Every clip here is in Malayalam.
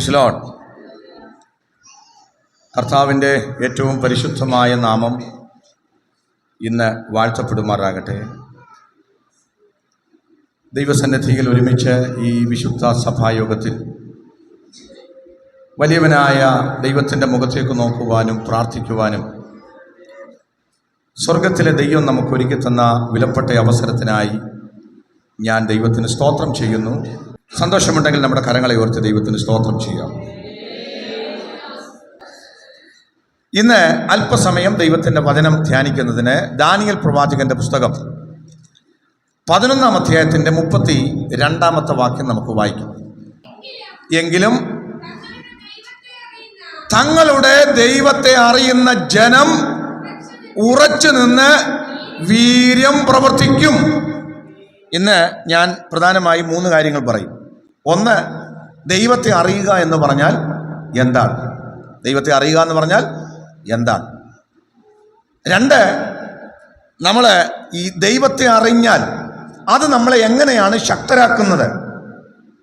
Praise Lord. കർത്താവിൻ്റെ ഏറ്റവും പരിശുദ്ധമായ നാമം ഇന്ന് വാഴ്ത്തപ്പെടുമാറാകട്ടെ. ദൈവസന്നിധിയിൽ ഒരുമിച്ച് ഈ വിശുദ്ധ സഭായോഗത്തിൽ വലിയവനായ ദൈവത്തിൻ്റെ മുഖത്തേക്ക് നോക്കുവാനും പ്രാർത്ഥിക്കുവാനും സ്വർഗത്തിലെ ദൈവം നമുക്ക് ഒരുക്കി തന്ന വിലപ്പെട്ട അവസരത്തിനായി ഞാൻ ദൈവത്തിന് സ്തോത്രം ചെയ്യുന്നു. സന്തോഷമുണ്ടെങ്കിൽ നമ്മുടെ കരങ്ങളെ ഓർത്ത് ദൈവത്തിന് സ്തോത്രം ചെയ്യാം. ഇന്ന് അല്പസമയം ദൈവത്തിൻ്റെ വചനം ധ്യാനിക്കുന്നതിന് ദാനിയേൽ പ്രവാചകന്റെ പുസ്തകം 11-ാം അധ്യായത്തിൻ്റെ 32-ാമത്തെ വാക്യം നമുക്ക് വായിക്കാം. എങ്കിലും തങ്ങളുടെ ദൈവത്തെ അറിയുന്ന ജനം ഉറച്ചു നിന്ന് വീര്യം പ്രവർത്തിക്കും. ഇന്ന് ഞാൻ പ്രധാനമായും 3 കാര്യങ്ങൾ പറയും. ഒന്ന്, ദൈവത്തെ അറിയുക എന്ന് പറഞ്ഞാൽ എന്താണ്? ദൈവത്തെ അറിയുക എന്ന് പറഞ്ഞാൽ എന്താണ്? 2, നമ്മൾ ഈ ദൈവത്തെ അറിഞ്ഞാൽ അത് നമ്മളെ എങ്ങനെയാണ് ശക്തരാക്കുന്നത്?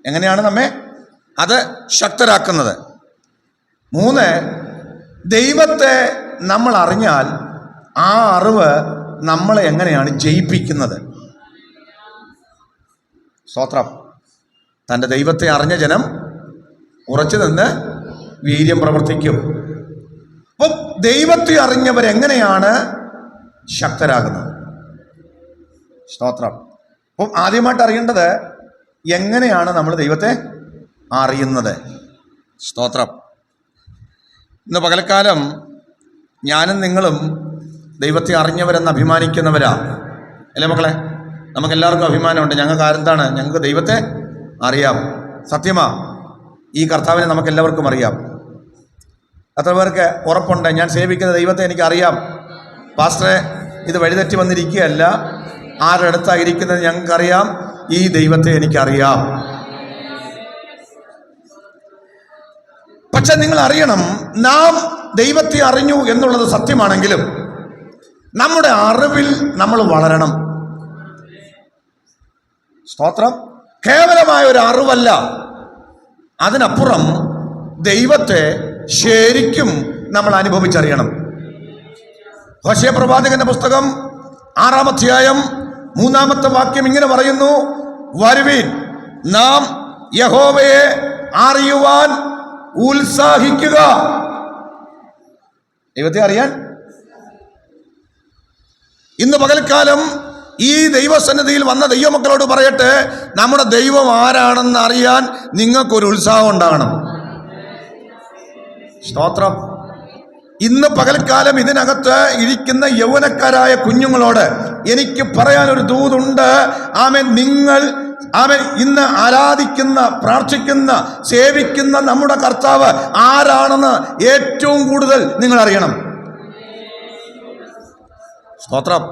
എങ്ങനെയാണ് നമ്മെ അത് ശക്തരാക്കുന്നത്? 3, ദൈവത്തെ നമ്മൾ അറിഞ്ഞാൽ ആ അറിവ് നമ്മളെ എങ്ങനെയാണ് ജയിപ്പിക്കുന്നത്? സ്തോത്രം. തൻ്റെ ദൈവത്തെ അറിഞ്ഞ ജനം ഉറച്ചു നിന്ന് വീര്യം പ്രവർത്തിക്കും. അപ്പം ദൈവത്തെ അറിഞ്ഞവരെങ്ങനെയാണ് ശക്തരാകുന്നത്? സ്തോത്രം. അപ്പം ആദ്യമായിട്ട് അറിയേണ്ടത് എങ്ങനെയാണ് നമ്മൾ ദൈവത്തെ അറിയുന്നത്? സ്തോത്രം. ഇന്ന് പകൽക്കാലം ഞാനും നിങ്ങളും ദൈവത്തെ അറിഞ്ഞവരെന്ന് അഭിമാനിക്കുന്നവരാ അല്ലേ മക്കളെ? നമുക്കെല്ലാവർക്കും അഭിമാനമുണ്ട്. ഞങ്ങൾക്ക് ആരെന്താണ്? ഞങ്ങൾക്ക് ദൈവത്തെ അറിയാം. സത്യമാ, ഈ കർത്താവിനെ നമുക്കെല്ലാവർക്കും അറിയാം. എത്ര പേർക്ക് ഉറപ്പുണ്ട് ഞാൻ സേവിക്കുന്ന ദൈവത്തെ എനിക്കറിയാം? പാസ്റ്ററെ, ഇത് വഴിതെറ്റി വന്നിരിക്കുകയല്ല, ആരുടെ അടുത്തായിരിക്കുന്നത് ഞങ്ങൾക്കറിയാം, ഈ ദൈവത്തെ എനിക്കറിയാം. പക്ഷെ നിങ്ങൾ അറിയണം, നാം ദൈവത്തെ അറിഞ്ഞു എന്നുള്ളത് സത്യമാണെങ്കിലും നമ്മുടെ അറിവിൽ നമ്മൾ വളരണം. സ്തോത്രം. കേവലമായ ഒരു അറിവല്ല, അതിനപ്പുറം ദൈവത്തെ ശരിക്കും നമ്മൾ അനുഭവിച്ചറിയണം. ഹോശേയ പ്രവാചകന്റെ പുസ്തകം 6-ാം അധ്യായം 3-ാമത്തെ വാക്യം ഇങ്ങനെ പറയുന്നു: വരുവിൻ, നാം യഹോവയെ അറിയുവാൻ ഉത്സാഹിക്കുക. ദൈവത്തെ അറിയാൻ ഇന്ന് പകൽക്കാലം ഈ ദൈവസന്നിധിയിൽ വന്ന ദൈവമക്കളോട് പറയട്ടെ, നമ്മുടെ ദൈവം ആരാണെന്ന് അറിയാൻ നിങ്ങൾക്കൊരു ഉത്സാഹം ഉണ്ടാകണം. സ്തോത്രം. ഇന്ന് പകൽക്കാലം ഇതിനകത്ത് ഇരിക്കുന്ന യൗവനക്കാരായ കുഞ്ഞുങ്ങളോട് എനിക്ക് പറയാനൊരു ദൂതുണ്ട്. നിങ്ങൾ ഇന്ന് ആരാധിക്കുന്ന, പ്രാർത്ഥിക്കുന്ന, സേവിക്കുന്ന നമ്മുടെ കർത്താവ് ആരാണെന്ന് ഏറ്റവും കൂടുതൽ നിങ്ങൾ അറിയണം. സ്തോത്രം,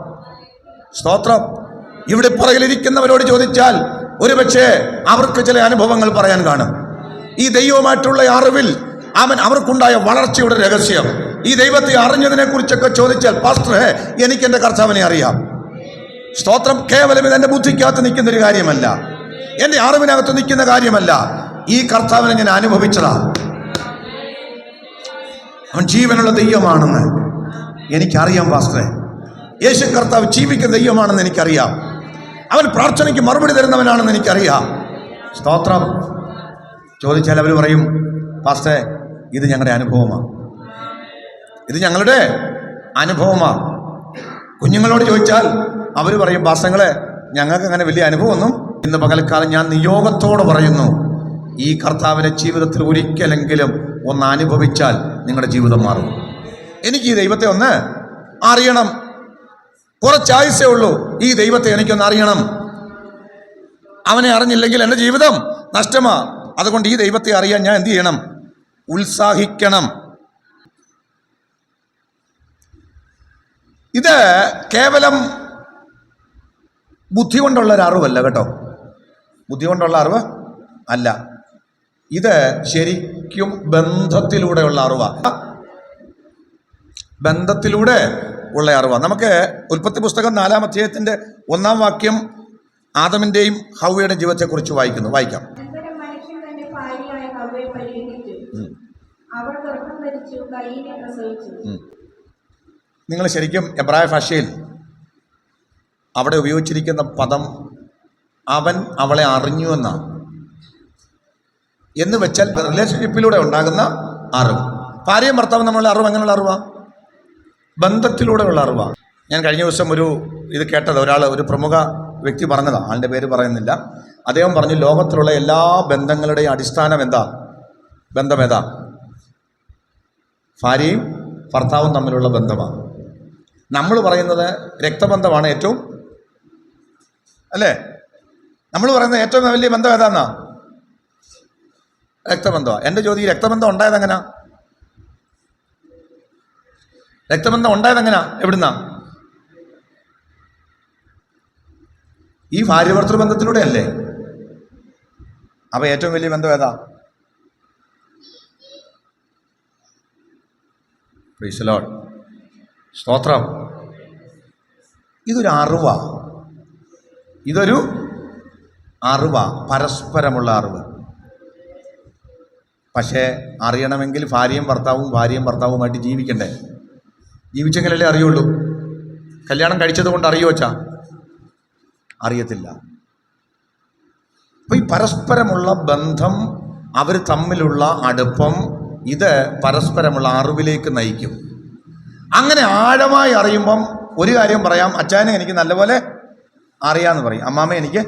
സ്തോത്രം. ഇവിടെ പുറകിലിരിക്കുന്നവരോട് ചോദിച്ചാൽ ഒരുപക്ഷെ അവർക്ക് ചില അനുഭവങ്ങൾ പറയാൻ കാണും. ഈ ദൈവമായിട്ടുള്ള അറിവിൽ അവർക്കുണ്ടായ വളർച്ചയുടെ രഹസ്യം, ഈ ദൈവത്തെ അറിഞ്ഞതിനെ കുറിച്ചൊക്കെ ചോദിച്ചാൽ, പാസ്റ്ററെ, എനിക്ക് എൻ്റെ കർത്താവിനെ അറിയാം. സ്തോത്രം. കേവലം ഇതെൻ്റെ ബുദ്ധിക്കകത്ത് നിൽക്കുന്നൊരു കാര്യമല്ല, എൻ്റെ അറിവിനകത്ത് നിൽക്കുന്ന കാര്യമല്ല. ഈ കർത്താവിനെ ഞാൻ അനുഭവിച്ചതാ. അവൻ ജീവനുള്ള ദൈവമാണെന്ന് എനിക്കറിയാം പാസ്റ്ററെ. യേശു കർത്താവ് ജീവിക്കുന്ന ദൈവമാണെന്ന് എനിക്കറിയാം. അവൻ പ്രാർത്ഥനയ്ക്ക് മറുപടി തരുന്നവനാണെന്ന് എനിക്കറിയാം. സ്തോത്രം. ചോദിച്ചാൽ അവർ പറയും, പാസ്റ്ററെ, ഇത് ഞങ്ങളുടെ അനുഭവമാണ്, ഇത് ഞങ്ങളുടെ അനുഭവമാണ്. കുഞ്ഞുങ്ങളോട് ചോദിച്ചാൽ അവർ പറയും, പാസ്റ്റങ്ങളെ, ഞങ്ങൾക്ക് അങ്ങനെ വലിയ അനുഭവമൊന്നും. ഇന്ന് പകൽക്കാലം ഞാൻ നിയോഗത്തോടെ പറയുന്നു, ഈ കർത്താവിനെ ജീവിതത്തിൽ ഒരിക്കലെങ്കിലും ഒന്ന് അനുഭവിച്ചാൽ നിങ്ങളുടെ ജീവിതം മാറും. എനിക്ക് ഈ ദൈവത്തെ ഒന്ന് അറിയണം. കുറച്ചായുസേ ഉള്ളൂ, ഈ ദൈവത്തെ എനിക്കൊന്ന് അറിയണം. അവനെ അറിഞ്ഞില്ലെങ്കിൽ എൻ്റെ ജീവിതം നഷ്ടമാ. അതുകൊണ്ട് ഈ ദൈവത്തെ അറിയാൻ ഞാൻ എന്ത് ചെയ്യണം? ഉത്സാഹിക്കണം. ഇത് കേവലം ബുദ്ധി കൊണ്ടുള്ള ഒരു അറിവല്ല കേട്ടോ, ബുദ്ധി കൊണ്ടുള്ള അറിവ് അല്ല. ഇത് ശരിക്കും ബന്ധത്തിലൂടെയുള്ള അറിവാണ്, ബന്ധത്തിലൂടെ ഉള്ള അറിവാണ്. നമുക്ക് ഉൽപ്പത്തി പുസ്തകം 4-ാം അധ്യായത്തിൻ്റെ 1-ാം വാക്യം ആദമിൻ്റെയും ഹവ്വയുടെയും ജീവിതത്തെക്കുറിച്ച് വായിക്കാം. കയീനെ പ്രസവിച്ചു. നിങ്ങൾ ശരിക്കും എബ്രായ ഭാഷയിൽ അവിടെ ഉപയോഗിച്ചിരിക്കുന്ന പദം അവൻ അവളെ അറിഞ്ഞു എന്നാണ്. എന്ന് വെച്ചാൽ റിലേഷൻഷിപ്പിലൂടെ ഉണ്ടാകുന്ന അറിവ്. ഭാര്യയും ഭർത്താവും നമ്മളുടെ അറിവ് എങ്ങനെയുള്ള അറിവാ? ബന്ധത്തിലൂടെയുള്ള അറിവാണ്. ഞാൻ കഴിഞ്ഞ ദിവസം ഇത് കേട്ടത് ഒരു പ്രമുഖ വ്യക്തി പറഞ്ഞതാണ്, ആളുടെ പേര് പറയുന്നില്ല. അദ്ദേഹം പറഞ്ഞു, ലോകത്തിലുള്ള എല്ലാ ബന്ധങ്ങളുടെയും അടിസ്ഥാനം എന്താ? ബന്ധം ഏതാ? ഭാര്യയും ഭർത്താവും തമ്മിലുള്ള ബന്ധമാണ്. നമ്മൾ പറയുന്നത് രക്തബന്ധമാണ് ഏറ്റവും, അല്ലേ? നമ്മൾ പറയുന്നത് ഏറ്റവും വലിയ ബന്ധം ഏതാന്നാ? രക്തബന്ധമാണ്. എൻ്റെ ചോദ്യം, ഈ രക്തബന്ധം ഉണ്ടായതെങ്ങനാ? രക്തബന്ധം ഉണ്ടായതെങ്ങനാ? എവിടുന്നാ? ഈ ഭാര്യ-ഭർത്തൃ ബന്ധത്തിലൂടെ അല്ലേ? അപ്പോൾ ഏറ്റവും വലിയ ബന്ധം ഏതാ? Praise the Lord. സ്തോത്രം. ഇതൊരു അറിവാ. ഇതൊരു അറിവാ, പരസ്പരമുള്ള അറിവ്. പക്ഷേ അറിയണമെങ്കിൽ ഭാര്യയും ഭർത്താവുമായിട്ട് ജീവിക്കണ്ടേ? ജീവിച്ചെങ്കിലല്ലേ അറിയുള്ളൂ. കല്യാണം കഴിച്ചത് കൊണ്ട് അറിയോ വെച്ചാ? അറിയത്തില്ല. അപ്പോൾ ഈ പരസ്പരമുള്ള ബന്ധം, അവർ തമ്മിലുള്ള അടുപ്പം, ഇത് പരസ്പരമുള്ള അറിവിലേക്ക് നയിക്കും. അങ്ങനെ ആഴമായി അറിയുമ്പം ഒരു കാര്യം പറയാം, അച്ചാനെ എനിക്ക് നല്ലപോലെ അറിയാമെന്ന് പറയും, അമ്മാമ്മ എനിക്ക്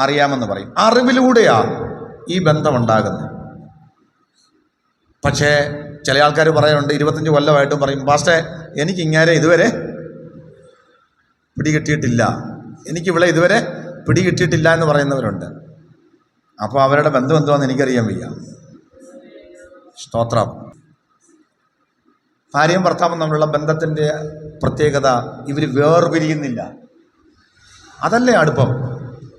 അറിയാമെന്ന് പറയും. അറിവിലൂടെയാണ് ഈ ബന്ധമുണ്ടാകുന്നത്. പക്ഷേ ചില ആൾക്കാർ പറയാറുണ്ട്, 25 കൊല്ലമായിട്ടും പറയും, പാസ്റ്റേ എനിക്ക് ഇങ്ങനെ ഇതുവരെ പിടികിട്ടിയിട്ടില്ല, എനിക്കിവിടെ ഇതുവരെ പിടികിട്ടിയിട്ടില്ല എന്ന് പറയുന്നവരുണ്ട്. അപ്പോൾ അവരുടെ ബന്ധം എന്തുവാന്ന് എനിക്കറിയാൻ വയ്യ. സ്തോത്രം. ഭാര്യയും ഭർത്താവും തമ്മിലുള്ള ബന്ധത്തിൻ്റെ പ്രത്യേകത, ഇവർ വേർപിരിയുന്നില്ല. അതല്ലേ അടുപ്പം.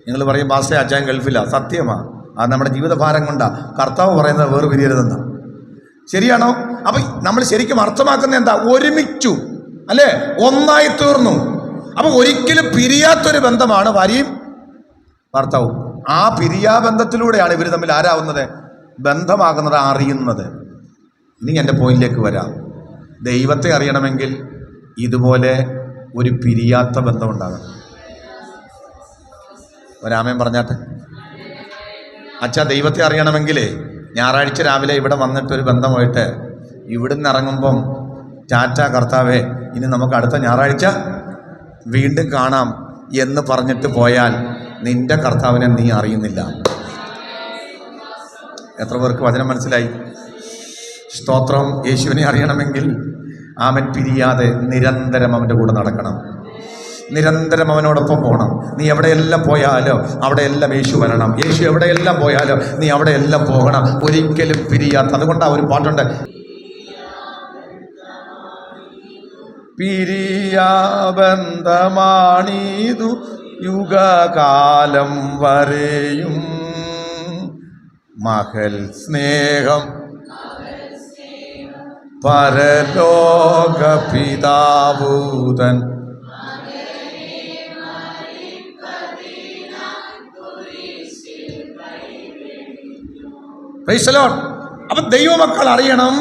നിങ്ങൾ പറയും, പാസ്റ്റേ അച്ചായൻ ഗൾഫിലാണ്. സത്യമാണ്. അത് നമ്മുടെ ജീവിതഭാരം കൊണ്ടാണ്. കർത്താവ് പറയുന്നത് വേർപിരിയരുതെന്നാണ്. ശരിയാണോ? അപ്പം നമ്മൾ ശരിക്കും അർത്ഥമാക്കുന്നത് എന്താ? ഒരുമിച്ചു, അല്ലേ? ഒന്നായി തീർന്നു. അപ്പം ഒരിക്കലും പിരിയാത്തൊരു ബന്ധമാണ് ഭാര്യയും ഭർത്താവും. ആ പിരിയാബന്ധത്തിലൂടെയാണ് ഇവർ തമ്മിൽ ആരാവുന്നത്? ബന്ധമാകുന്നത്, അറിയുന്നത്. ഇനി എൻ്റെ പോയിന്റിലേക്ക് വരാം. ദൈവത്തെ അറിയണമെങ്കിൽ ഇതുപോലെ ഒരു പിരിയാത്ത ബന്ധമുണ്ടാകണം. ഒരാമേൻ പറഞ്ഞാട്ടെ. അച്ഛാ, ദൈവത്തെ അറിയണമെങ്കിലേ ഞായറാഴ്ച രാവിലെ ഇവിടെ വന്നിട്ട് ഒരു ബന്ധമായിട്ട് ഇവിടുന്ന് ഇറങ്ങുമ്പം, ടാറ്റ കർത്താവേ, ഇനി നമുക്ക് അടുത്ത ഞായറാഴ്ച വീണ്ടും കാണാം എന്ന് പറഞ്ഞിട്ട് പോയാൽ നിന്റെ കർത്താവിനെ നീ അറിയുന്നില്ല. എത്ര പേർക്ക് വചനം മനസ്സിലായി? സ്തോത്രം. യേശുവിനെ അറിയണമെങ്കിൽ അവൻ പിരിയാതെ നിരന്തരം അവൻ്റെ കൂടെ നടക്കണം, നിരന്തരം അവനോടൊപ്പം പോകണം. നീ എവിടെയെല്ലാം പോയാലോ അവിടെയെല്ലാം യേശു വരണം. യേശു എവിടെയെല്ലാം പോയാലോ നീ അവിടെയെല്ലാം പോകണം, ഒരിക്കലും പിരിയാത്ത. അതുകൊണ്ടാണ് ഒരു പാട്ടുണ്ട്, പിരിയാബന്ധമാണിതു യുഗകാലം വരെയും, മകൾ സ്നേഹം പരലോക പിതാവൂതൻ. അപ്പൊ ദൈവമക്കൾ അറിയണം,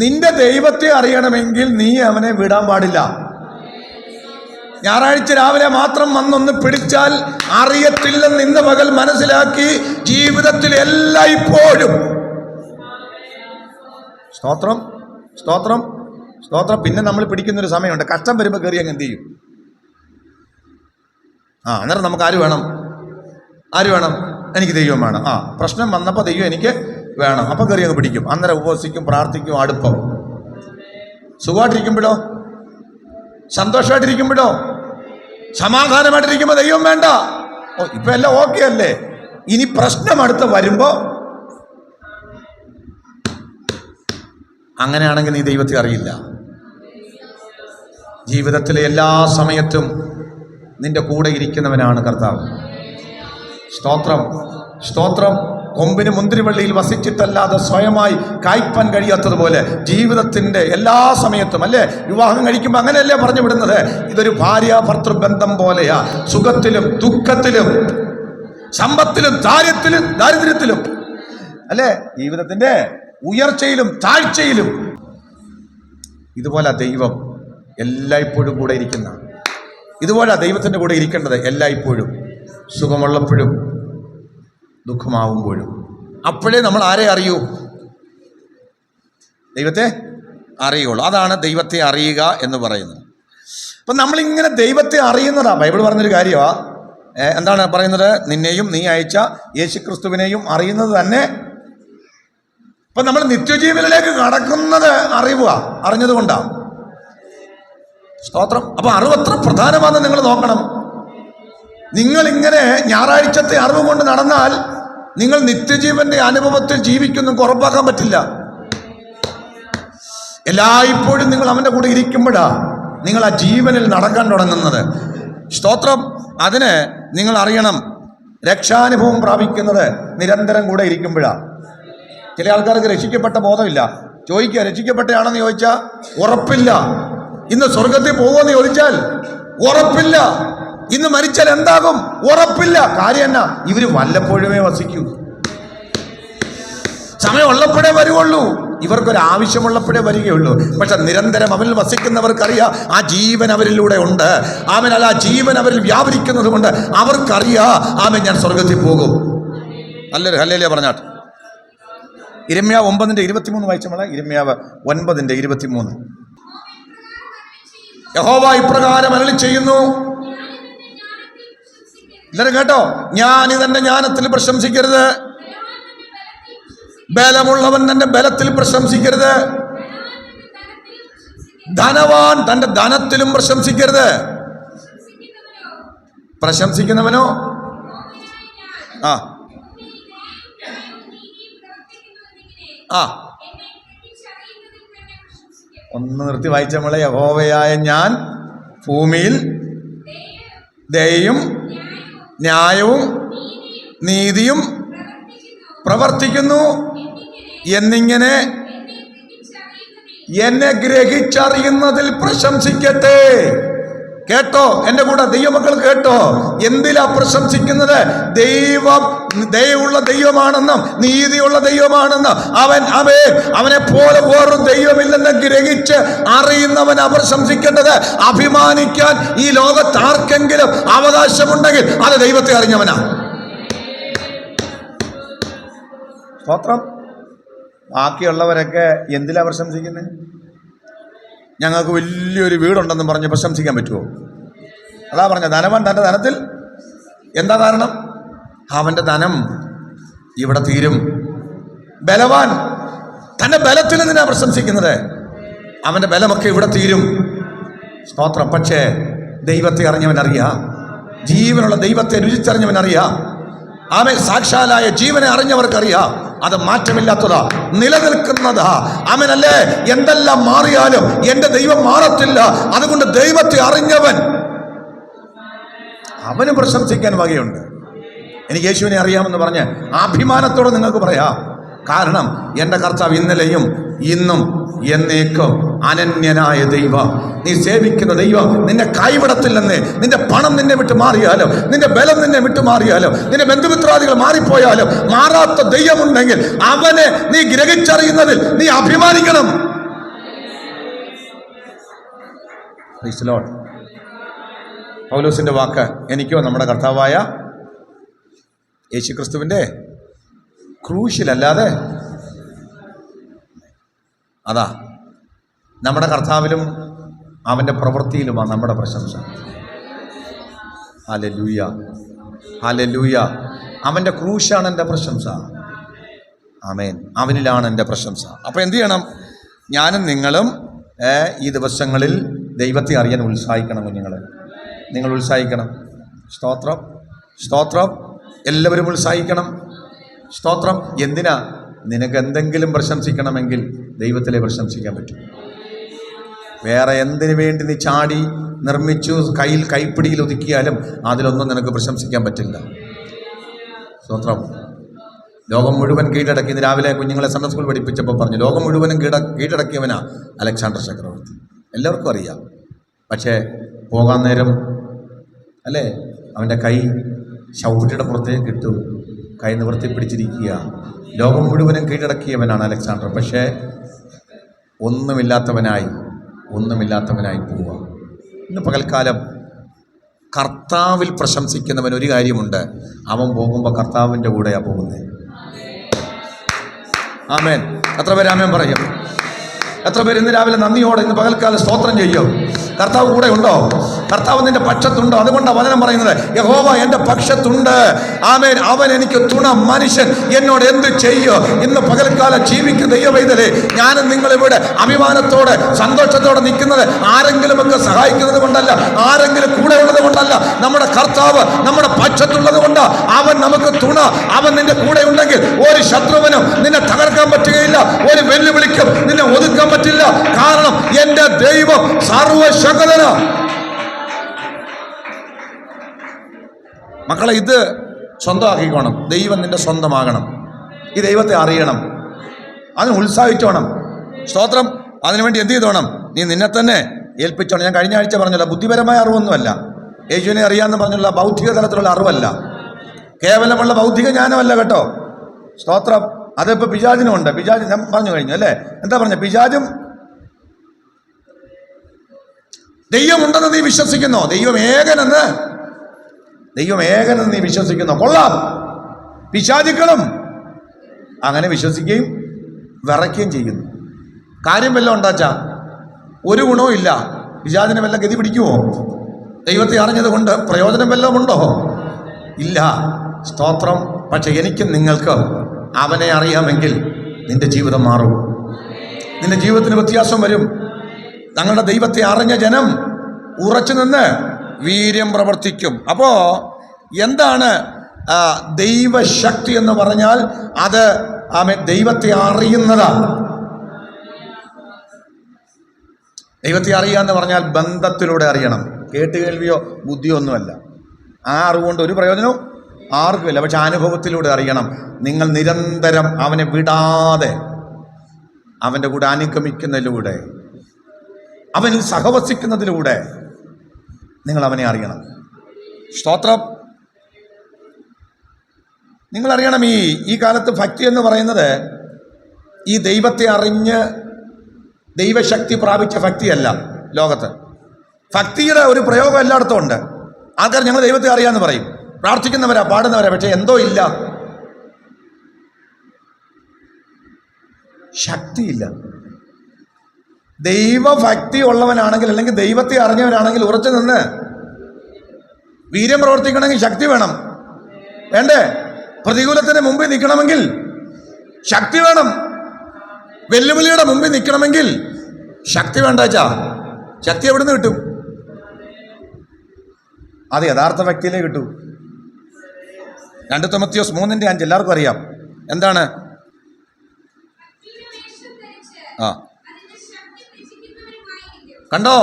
നിന്റെ ദൈവത്തെ അറിയണമെങ്കിൽ നീ അവനെ വിടാൻ പാടില്ല. ഞായറാഴ്ച രാവിലെ മാത്രം വന്നൊന്ന് പിടിച്ചാൽ അറിയത്തില്ലെന്ന് ഇന്ന് പകൽ മനസ്സിലാക്കി ജീവിതത്തിൽ എല്ലായ്പ്പോഴും. സ്തോത്രം, സ്തോത്രം, സ്തോത്രം. പിന്നെ നമ്മൾ പിടിക്കുന്നൊരു സമയമുണ്ട്, കഷ്ടം വരുമ്പോൾ കയറി അങ്ങ് എന്ത് ചെയ്യും? അന്നേരം നമുക്ക് ആര് വേണം? എനിക്ക് ദൈവം വേണം. പ്രശ്നം വന്നപ്പോൾ ദൈവം എനിക്ക് വേണം, അപ്പം കയറി അങ്ങ് പിടിക്കും. അന്നേരം ഉപവസിക്കും, പ്രാർത്ഥിക്കും, അടുപ്പം. സുഖമായിട്ടിരിക്കുമ്പോഴോ, സന്തോഷമായിട്ടിരിക്കുമ്പോഴോ, സമാധാനമായിട്ടിരിക്കുമ്പോൾ ദൈവം വേണ്ട. ഇപ്പം എല്ലാം ഓക്കെ അല്ലേ? ഇനി പ്രശ്നം അടുത്ത് വരുമ്പോൾ, അങ്ങനെയാണെങ്കിൽ നീ ദൈവത്തെ അറിയില്ല. ജീവിതത്തിലെ എല്ലാ സമയത്തും നിന്റെ കൂടെ ഇരിക്കുന്നവനാണ് കർത്താവ്. സ്തോത്രം, സ്തോത്രം. കൊമ്പിന് മുന്തിരിവള്ളിയിൽ വസിച്ചിട്ടല്ലാതെ സ്വയമായി കായ്പാൻ കഴിയാത്തതുപോലെ ജീവിതത്തിൻ്റെ എല്ലാ സമയത്തും, അല്ലേ? വിവാഹം കഴിക്കുമ്പോൾ അങ്ങനെയല്ലേ പറഞ്ഞു വിടുന്നത്? ഇതൊരു ഭാര്യ ഭർത്തൃ ബന്ധം പോലെയാ. സുഖത്തിലും ദുഃഖത്തിലും, സമ്പത്തിലും ദാരിദ്ര്യത്തിലും, അല്ലേ? ജീവിതത്തിൻ്റെ ഉയർച്ചയിലും താഴ്ചയിലും ഇതുപോലെ ദൈവം എല്ലായ്പ്പോഴും കൂടെ ഇരിക്കുന്ന, ഇതുപോലെ ദൈവത്തിൻ്റെ കൂടെ ഇരിക്കേണ്ടത് എല്ലായ്പ്പോഴും, സുഖമുള്ളപ്പോഴും ദുഃഖമാവുമ്പോഴും. അപ്പോഴേ നമ്മൾ ആരെ അറിയൂ? ദൈവത്തെ അറിയുള്ളൂ. അതാണ് ദൈവത്തെ അറിയുക എന്ന് പറയുന്നത്. അപ്പം നമ്മളിങ്ങനെ ദൈവത്തെ അറിയുന്നതാ ബൈബിൾ പറഞ്ഞൊരു കാര്യമാണ്. എന്താണ് പറയുന്നത്? നിന്നെയും നീ അയച്ച യേശുക്രിസ്തുവിനെയും അറിയുന്നത് തന്നെ. അപ്പം നമ്മൾ നിത്യജീവനിലേക്ക് കടക്കുന്നത് അറിഞ്ഞത് കൊണ്ടാണ്. സ്തോത്രം. അപ്പം അറിവ് എത്ര പ്രധാനമാണെന്ന് നിങ്ങൾ നോക്കണം. നിങ്ങളിങ്ങനെ ഞായറാഴ്ചത്തെ അറിവ് കൊണ്ട് നടന്നാൽ നിങ്ങൾ നിത്യജീവന്റെ അനുഭവത്തിൽ ജീവിക്കുന്നു ഉറപ്പാക്കാൻ പറ്റില്ല. എല്ലായ്പ്പോഴും നിങ്ങൾ അവൻ്റെ കൂടെ ഇരിക്കുമ്പോഴാണ് നിങ്ങൾ ആ ജീവനിൽ നടക്കാൻ തുടങ്ങുന്നത്. സ്തോത്രം. അതിന് നിങ്ങൾ അറിയണം, രക്ഷാനുഭവം പ്രാപിക്കുന്നത് നിരന്തരം കൂടെ ഇരിക്കുമ്പോഴാണ്. ചില ആൾക്കാർക്ക് രക്ഷിക്കപ്പെട്ട ബോധമില്ല. ചോദിക്കുക, രക്ഷിക്കപ്പെട്ടയാണെന്ന് ചോദിച്ചാൽ ഉറപ്പില്ല. ഇന്ന് സ്വർഗത്തിൽ പോകുമെന്ന് ചോദിച്ചാൽ ഉറപ്പില്ല. ഇന്ന് മരിച്ചാൽ എന്താകും? ഉറപ്പില്ല. കാര്യം എന്നാ? ഇവര് വല്ലപ്പോഴുമേ വസിക്കൂ. സമയമുള്ളപ്പോഴേ വരുവുള്ളൂ. ഇവർക്കൊരാവശ്യമുള്ളപ്പോഴേ വരികയുള്ളൂ. പക്ഷെ നിരന്തരം അവരിൽ വസിക്കുന്നവർക്കറിയാം ആ ജീവൻ അവരിലൂടെ ഉണ്ട്. ആമേൻ. ആ ജീവൻ അവരിൽ വ്യാപരിക്കുന്നത് കൊണ്ട് അവർക്കറിയാം, ആമേൻ, ഞാൻ സ്വർഗത്തിൽ പോകും. നല്ലൊരു ഹല്ലേലൂയ പറഞ്ഞാട്ട്. യിരെമ്യാവ് 9:23 വായിച്ചോളാം. യിരെമ്യാവ് 9:23. യഹോവ ഇപ്രകാരം അരുളി ചെയ്യുന്നു. എല്ലാവരും കേട്ടോ? ഞാൻ ഇതെന്റെ ജ്ഞാനത്തിൽ പ്രശംസിക്കരുത്, ബലമുള്ളവൻ തന്റെ ബലത്തിൽ പ്രശംസിക്കരുത്, ധനവാൻ തന്റെ ധനത്തിലും പ്രശംസിക്കരുത്. പ്രശംസിക്കുന്നവനോ ആ ആ ഒന്ന് നിർത്തി വായിച്ച നമ്മളെ. യഹോവയായ ഞാൻ ഭൂമിയിൽ ദയയും ന്യായവും നീതിയും പ്രവർത്തിക്കുന്നു എന്നിങ്ങനെ എന്നെ ഗ്രഹിച്ചറിയുന്നതിൽ പ്രശംസിക്കട്ടെ. കേട്ടോ എൻ്റെ കൂടെ ദൈവമക്കൾ, കേട്ടോ. എന്തിലാ പ്രശംസിക്കുന്നത്? ദൈവം ദയയുള്ള ദൈവമാണെന്നും നീതിയുള്ള ദൈവമാണെന്നും അവനെ പോലെ വേറൊരു ദൈവമില്ലെന്ന് ഗ്രഹിച്ച് അറിയുന്നവനാ പ്രശംസിക്കേണ്ടത്. അഭിമാനിക്കാൻ ഈ ലോകത്ത് ആർക്കെങ്കിലും അവകാശമുണ്ടെങ്കിൽ അത് ദൈവത്തെ അറിഞ്ഞവനാ. സ്തോത്രം. ബാക്കിയുള്ളവരൊക്കെ എന്തിലാ പ്രശംസിക്കുന്നത്? ഞങ്ങൾക്ക് വലിയൊരു വീടുണ്ടെന്ന് പറഞ്ഞ് പ്രശംസിക്കാൻ പറ്റുമോ? അതാ പറഞ്ഞ ധനവാൻ തൻ്റെ ധനത്തിൽ. എന്താ കാരണം? അവൻ്റെ ധനം ഇവിടെ തീരും. ബലവാൻ തൻ്റെ ബലത്തിൽ എന്തിനാ പ്രശംസിക്കുന്നത്? അവൻ്റെ ബലമൊക്കെ ഇവിടെ തീരും. സ്തോത്രം. പക്ഷേ ദൈവത്തെ അറിഞ്ഞവനറിയാം, ജീവനുള്ള ദൈവത്തെ രുചിച്ചറിഞ്ഞവനറിയാം. ആമേൻ. സാക്ഷാലായ ജീവനെ അറിഞ്ഞവർക്കറിയാം അത് മാറ്റമില്ലാത്തതാ, നിലനിൽക്കുന്നതാ. ആമേനല്ലേ? എന്തെല്ലാം മാറിയാലും എൻ്റെ ദൈവം മാറത്തില്ല. അതുകൊണ്ട് ദൈവത്തെ അറിഞ്ഞവൻ അവന് പ്രശംസിക്കാൻ വകയുണ്ട്. എനിക്ക് യേശുവിനെ അറിയാമെന്ന് പറഞ്ഞ് അഭിമാനത്തോടെ നിങ്ങൾക്ക് പറയാം. കാരണം എൻ്റെ കർത്താവ് ഇന്നലെയും ഇന്നും എന്നേക്കും അനന്യനായ ദൈവം. നീ സേവിക്കുന്ന ദൈവം നിന്നെ കൈവിടത്തില്ലെന്നേ. നിന്റെ പണം നിന്നെ വിട്ട് മാറിയാലും, നിന്റെ ബലം നിന്നെ വിട്ട് മാറിയാലും, നിന്റെ ബന്ധുമിത്രാദികൾ മാറിപ്പോയാലും മാറാത്ത ദൈവമുണ്ടെങ്കിൽ അവനെ നീ ഗ്രഹിച്ചറിയുന്നതിൽ നീ അഭിമാനിക്കണം. Praise the Lord. പൗലോസിന്റെ വാക്ക് എനിക്കോ നമ്മുടെ കർത്താവായ യേശുക്രിസ്തുവിന്റെ ക്രൂശിലല്ലാതെ അതാ നമ്മുടെ കർത്താവിലും അവൻ്റെ പ്രവൃത്തിയിലുമാണ് നമ്മുടെ പ്രശംസ. Hallelujah, hallelujah. അവൻ്റെ ക്രൂശാണ് എൻ്റെ പ്രശംസ. ആമേൻ. അവനിലാണ് എൻ്റെ പ്രശംസ. അപ്പോൾ എന്ത് ചെയ്യണം? ഞാനും നിങ്ങളും ഈ ദിവസങ്ങളിൽ ദൈവത്തെ അറിയാൻ ഉത്സാഹിക്കണം. കുഞ്ഞുങ്ങൾ, നിങ്ങൾ ഉത്സാഹിക്കണം. സ്തോത്രം, സ്തോത്രം. എല്ലാവരും ഉത്സാഹിക്കണം. സ്തോത്രം. എന്തിനാ? നിനക്ക് എന്തെങ്കിലും പ്രശംസിക്കണമെങ്കിൽ ദൈവത്തിലെ പ്രശംസിക്കാൻ പറ്റും. വേറെ എന്തിനു വേണ്ടി നീ ചാടി നിർമ്മിച്ചു കയ്യിൽ കൈപ്പിടിയിൽ ഒതുക്കിയാലും അതിലൊന്നും നിനക്ക് പ്രശംസിക്കാൻ പറ്റില്ല. സ്തോത്രം. ലോകം മുഴുവൻ കീഴടക്കി. ഇന്ന് രാവിലെ കുഞ്ഞുങ്ങളെ സൺഡേ സ്കൂൾ പഠിപ്പിച്ചപ്പോൾ പറഞ്ഞു, ലോകം മുഴുവനും കീഴടക്കിയവനാ അലക്സാണ്ടർ ചക്രവർത്തി. എല്ലാവർക്കും അറിയാം. പക്ഷേ പോകാൻ നേരം അല്ലേ അവൻ്റെ കൈ ശൗര്യയുടെ പുറത്തേക്ക് ഇട്ടു, കൈ നിവർത്തി പിടിച്ചിരിക്കുക. ലോകം മുഴുവനും കീഴടക്കിയവനാണ് അലക്സാണ്ടർ. പക്ഷേ ഒന്നുമില്ലാത്തവനായി ഒന്നുമില്ലാത്തവനായി പോവുക. ഇന്ന് പകൽക്കാലം കർത്താവിൽ പ്രശംസിക്കുന്നവൻ ഒരു കാര്യമുണ്ട്, അവൻ പോകുമ്പോൾ കർത്താവിൻ്റെ കൂടെയാണ് പോകുന്നത്. ആമേൻ. എത്ര പേര് ആമേൻ പറയും? എത്ര പേര് ഇന്ന് രാവിലെ നന്ദിയോടെ ഇന്ന് പകൽക്കാലം സ്തോത്രം ചെയ്യും? കർത്താവ് കൂടെ ഉണ്ടോ? കർത്താവ് നിന്റെ പക്ഷത്തുണ്ടോ? അതുകൊണ്ടാണ് വചനം പറയുന്നത്, യഹോവ എൻ്റെ പക്ഷത്തുണ്ട്. ആമേൻ. അവൻ എനിക്ക് തുണ. മനുഷ്യൻ എന്നോട് എന്ത് ചെയ്യോ? ഇന്ന് പകൽക്കാലം ജീവിക്കുന്ന ദൈവവൈതലേ, ഞാനും നിങ്ങളിവിടെ അഭിമാനത്തോടെ സന്തോഷത്തോടെ നിൽക്കുന്നത് ആരെങ്കിലുമൊക്കെ സഹായിക്കുന്നത് കൊണ്ടല്ല, ആരെങ്കിലും കൂടെ ഉള്ളത് കൊണ്ടല്ല. നമ്മുടെ കർത്താവ് നമ്മുടെ പക്ഷത്തുള്ളത് കൊണ്ട് അവൻ നമുക്ക് തുണ. അവൻ നിന്റെ കൂടെ ഉണ്ടെങ്കിൽ ഒരു ശത്രുവിനും നിന്നെ തകർക്കാൻ പറ്റുകയില്ല, ഒരു വെല്ലുവിളിക്കും നിന്നെ ഒതുക്കാൻ പറ്റില്ല. കാരണം എൻ്റെ ദൈവം സർവശക്തനാണ്. മക്കളെ, ഇത് സ്വന്തമാക്കിക്കോണം. ദൈവം നിന്റെ സ്വന്തമാകണം. ഈ ദൈവത്തെ അറിയണം, അതിന് ഉത്സാഹിച്ചോണം. സ്തോത്രം. അതിനുവേണ്ടി എന്ത് ചെയ്തോണം? നീ നിന്നെ തന്നെ ഏൽപ്പിച്ചോണം. ഞാൻ കഴിഞ്ഞ ആഴ്ച പറഞ്ഞല്ലോ, ബുദ്ധിപരമായ അറിവൊന്നുമല്ല, യേശുവിനെ അറിയാമെന്ന് പറഞ്ഞുള്ള ബൗദ്ധിക തലത്തിലുള്ള അറിവല്ല, കേവലമുള്ള ബൗദ്ധിക ജ്ഞാനമല്ല കേട്ടോ. സ്തോത്രം. അതിപ്പോൾ പിശാചിനുമുണ്ട്. പിശാച് ഞാൻ പറഞ്ഞു കഴിഞ്ഞു അല്ലേ? എന്താ പറഞ്ഞ? പിശാചും ദൈവമുണ്ടെന്ന് നീ വിശ്വസിക്കുന്നോ? ദൈവം ഏകനെന്ന് നീ വിശ്വസിക്കുന്നോ? കൊള്ളാം. പിശാചുക്കളും അങ്ങനെ വിശ്വസിക്കുകയും വിറയ്ക്കുകയും ചെയ്യുന്നു. കാര്യം വല്ലതും ഉണ്ടാച്ചാ ഒരു ഗുണവും ഇല്ല. പിശാചിനെ വല്ല ഗതി പിടിക്കുമോ? ദൈവത്തെ അറിഞ്ഞത് കൊണ്ട് പ്രയോജനം വല്ലതും ഉണ്ടോ? ഇല്ല. സ്തോത്രം. പക്ഷെ എനിക്കും നിങ്ങൾക്കും അവനെ അറിയാമെങ്കിൽ നിന്റെ ജീവിതം മാറും, നിന്റെ ജീവിതത്തിന് വ്യത്യാസം വരും. തങ്ങളുടെ ദൈവത്തെ അറിഞ്ഞ ജനം ഉറച്ചു നിന്ന് വീര്യം പ്രവർത്തിക്കും. അപ്പോൾ എന്താണ് ദൈവശക്തി എന്ന് പറഞ്ഞാൽ? അത് ദൈവത്തെ അറിയുന്നതാണ്. ദൈവത്തെ അറിയുക എന്ന് പറഞ്ഞാൽ ബന്ധത്തിലൂടെ അറിയണം. കേട്ടുകേൾവിയോ ബുദ്ധിയോ ഒന്നുമല്ല. ആ അറിവുകൊണ്ട് ഒരു പ്രയോജനവും ആർക്കുമില്ല. പക്ഷെ അനുഭവത്തിലൂടെ അറിയണം. നിങ്ങൾ നിരന്തരം അവനെ വിടാതെ അവൻ്റെ കൂടെ അനുഗമിക്കുന്നതിലൂടെ, അവനിൽ സഹവസിക്കുന്നതിലൂടെ നിങ്ങൾ അവനെ അറിയണം. സ്തോത്രം. നിങ്ങളറിയണം, ഈ കാലത്ത് ഭക്തി എന്ന് പറയുന്നത് ഈ ദൈവത്തെ അറിഞ്ഞ് ദൈവശക്തി പ്രാപിച്ച ഭക്തിയല്ല. ലോകത്ത് ഭക്തിയുടെ ഒരു പ്രയോഗം എല്ലായിടത്തും ഉണ്ട്. ആൾക്കാർ ഞങ്ങൾ ദൈവത്തെ അറിയാമെന്ന് പറയും, പ്രാർത്ഥിക്കുന്നവരാ, പാടുന്നവരാ, പക്ഷെ എന്തോ ഇല്ല, ശക്തിയില്ല. ദൈവഭക്തി ഉള്ളവനാണെങ്കിൽ, അല്ലെങ്കിൽ ദൈവത്തെ അറിഞ്ഞവനാണെങ്കിൽ ഉറച്ചു നിന്ന് വീര്യം പ്രവർത്തിക്കണമെങ്കിൽ ശക്തി വേണം. വേണ്ടേ? പ്രതികൂലത്തിന് മുമ്പിൽ നിൽക്കണമെങ്കിൽ ശക്തി വേണം. വെല്ലുവിളിയുടെ മുമ്പിൽ നിൽക്കണമെങ്കിൽ ശക്തി വേണ്ടാച്ചാ. ശക്തി എവിടുന്ന് കിട്ടും? അത് യഥാർത്ഥ വ്യക്തിയിലേ കിട്ടൂ. 2 തിമോത്തിയോസ് 3:5 എല്ലാവർക്കും അറിയാം. എന്താണ്? കണ്ടോ?